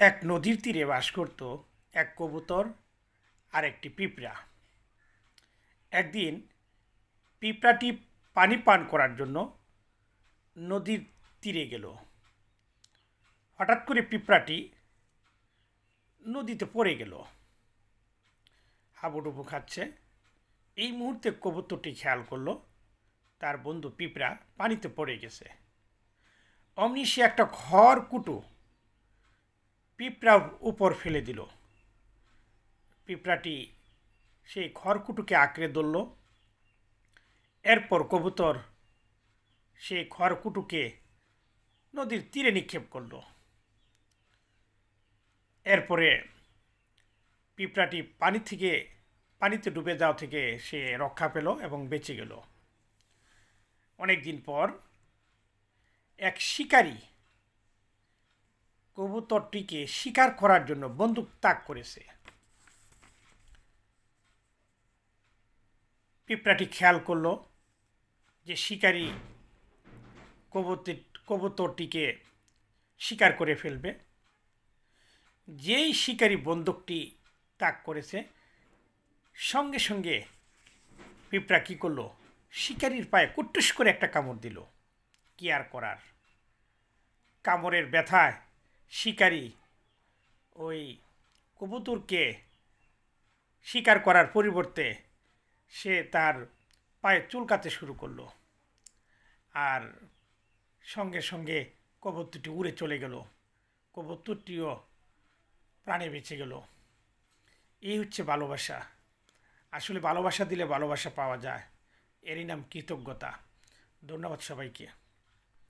এক নদীর তীরে বাস করত এক কবুতর আর একটি পিঁপড়া। একদিন পিঁপড়াটি পানি পান করার জন্য নদীর তীরে গেল। হঠাৎ করে পিঁপড়াটি নদীতে পড়ে গেল, হাবুডুবু খাচ্ছে। এই মুহূর্তে কবুতরটি খেয়াল করলো তার বন্ধু পিঁপড়া পানিতে পড়ে গেছে। অমনি সে একটা খড়কুটো পিঁপড়ার উপর ফেলে দিল। পিঁপড়াটি সেই খড়কুটোকে আঁকড়ে ধরল। এরপর কবুতর সেই খড়কুটোকে নদীর তীরে নিক্ষেপ করল। এরপরে পিঁপড়াটি পানিতে ডুবে যাওয়া থেকে সে রক্ষা পেল এবং বেঁচে গেল। অনেকদিন পর এক শিকারী কবুতরটিকে শিকার করার জন্য বন্দুক তাক করেছে। পিঁপড়াটি খেয়াল করলো যে শিকারী কবুতরটিকে শিকার করে ফেলবে। যেই শিকারী বন্দুকটি তাক করেছে, সঙ্গে সঙ্গে পিঁপড়া কী করলো, শিকারীর পায়ে কুট্টুস করে একটা কামড় দিল। কি আর করার, কামড়ের ব্যথায় শিকারী ওই কবুতরকে শিকার করার পরিবর্তে সে তার পায়ে চুলকাতে শুরু করলো। আর সঙ্গে সঙ্গে কবুতরটি উড়ে চলে গেল। কবুতরটিও প্রাণে বেঁচে গেল। এই হচ্ছে ভালোবাসা। আসলে ভালোবাসা দিলে ভালোবাসা পাওয়া যায়, এরই নাম কৃতজ্ঞতা। ধন্যবাদ সবাইকে।